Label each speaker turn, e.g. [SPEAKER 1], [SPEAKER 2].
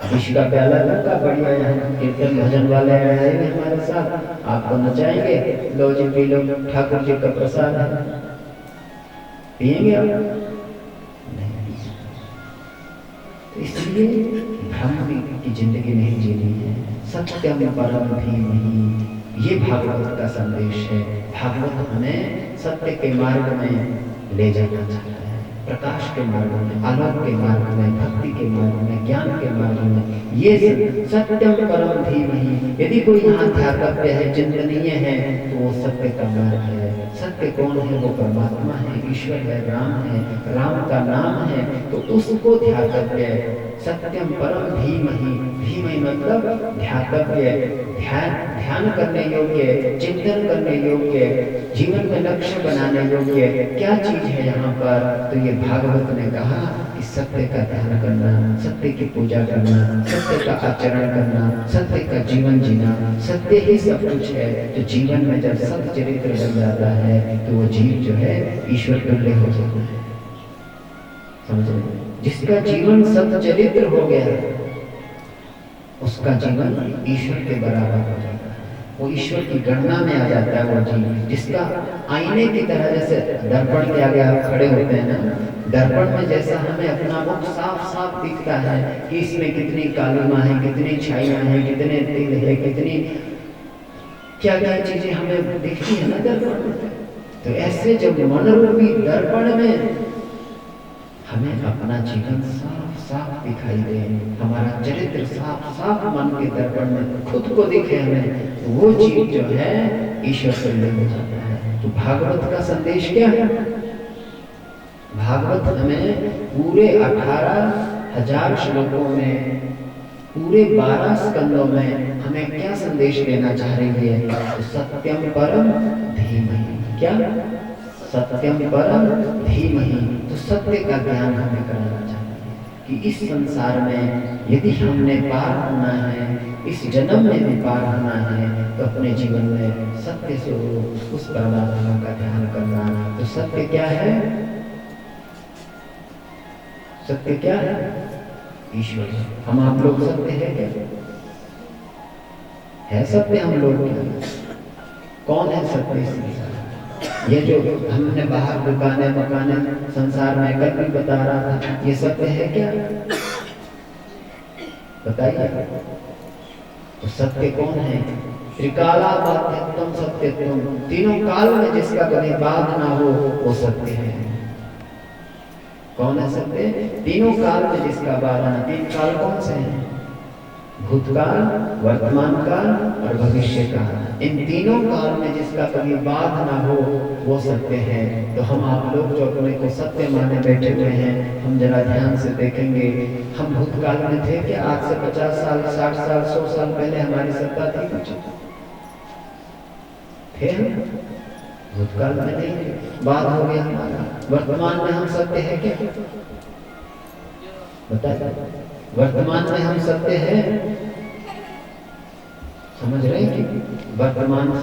[SPEAKER 1] विष का प्याला लगा बढ़िया, यहाँ कीर्तन भजन वाले आएंगे हमारे साथ, आपको नचाएंगे, लो G P low, Thakur ji का प्रसाद है, पिएंगे आप? नहीं। तो इसलिए भ्रम की जिंदगी नहीं जीनी है। सत्यम परम धीमहि, ये भागवत का संदेश है। भागवत हमें सत्य के मार्ग में ले जाना चाहता है, प्रकाश के मार्ग में, आलोक के मार्ग में, भक्ति के मार्ग में, ज्ञान के मार्ग में। ये सत्यम परम धीमहि, यदि कोई यहाँ ध्यातव्य है, चिंतनीय है, तो वो सत्य का मार्ग है। सत्य कौन है? वो परमात्मा है, ईश्वर है, राम है, राम का नाम है, तो उसको ध्यातव्य है। सत्यम परम धीमहि, धीमहि मतलब ध्यातव्य, ध्यान करने योग्य, चिंतन करने योग्य, जीवन में लक्ष्य बनाने योग्य क्या चीज है यहाँ पर? तो ये भागवत ने कहा कि सत्य का ध्यान करना, सत्य की पूजा करना, सत्य का आचरण करना, सत्य का जीवन जीना। सत्य ही सब कुछ है। तो जीवन में जब सत्य चरित्र बन जाता है तो वो जीव जो है ईश्वर तुल्य हो जाता है। समझ रहे? जिसका जीवन सत्य चरित्र हो गया उसका जीवन ईश्वर के बराबर हो जाता है, वो ईश्वर की गणना में आ जाता है। वो जीव जिसका आईने की तरह, जैसे दर्पण के आगे आप खड़े होते हैं ना, दर्पण में जैसा हमें अपना मुख साफ साफ दिखता है कि इसमें कितनी कालिमा है, कितनी छाइयां हैं, कितने तिल है, कितनी क्या क्या चीजें हमें दिखती है ना दर्पण में। तो ऐसे जब मनोरूपी दर्पण में हमें अपना जीवन साफ साफ दिखाई दे, हमारा चरित्र साफ साफ मन के दर्पण में खुद को दिखे हमें, तो वो जीव जो है ईश्वर तुल्य हो जाता है। तो भागवत का संदेश क्या है? भागवत हमें पूरे 18,000 श्लोकों में, पूरे 12 स्कंदों में हमें क्या संदेश देना चाह रही है? तो सत्यम परम धीमहि, क्या? सत्यम परम धीमहि। तो सत्य का ज्ञान हमें कराना चाहिए कि इस संसार में यदि हमने पार होना है, इस जन्म में भी पार होना है, तो अपने जीवन में सत्य स्वरूप उस परमात्मा का ध्यान करना। तो सत्य क्या है? सत्य क्या है? ईश्वर। हम आप लोग सत्य है क्या? है सत्य हम लोग क्या? कौन है सत्य इस संसार? ये जो हमने बाहर दुकानें मकाने संसार में कल भी बता रहा था, ये सत्य है क्या? बताइए। तो सत्य कौन है? त्रिकाला बाध्यत्वम सत्यत्वम, तीनों काल में जिसका कभी बाध ना हो वो सत्य है। कौन है सत्य? तीनों काल में जिसका बाध ना। तीन काल कौन से हैं? भूतकाल, वर्तमान काल और भविष्य काल। इन तीनों काल में जिसका कभी बाध ना हो वो सत्य है। तो हम आप लोग जो अपने को सत्य माने बैठे हुए हैं, हम जरा ध्यान से देखेंगे, हम भूतकाल में थे क्या? आज से 50 साल, 60 साल, 100 साल पहले हमारी सत्ता थी कुछ? थे हम? भूतकाल में नहीं, बाध हो गया हमारा। वर्तमान में हम सत्य है क्या? बताइए, वर्तमान में हम सत्य है? समझ रहे हैं कि वर्तमान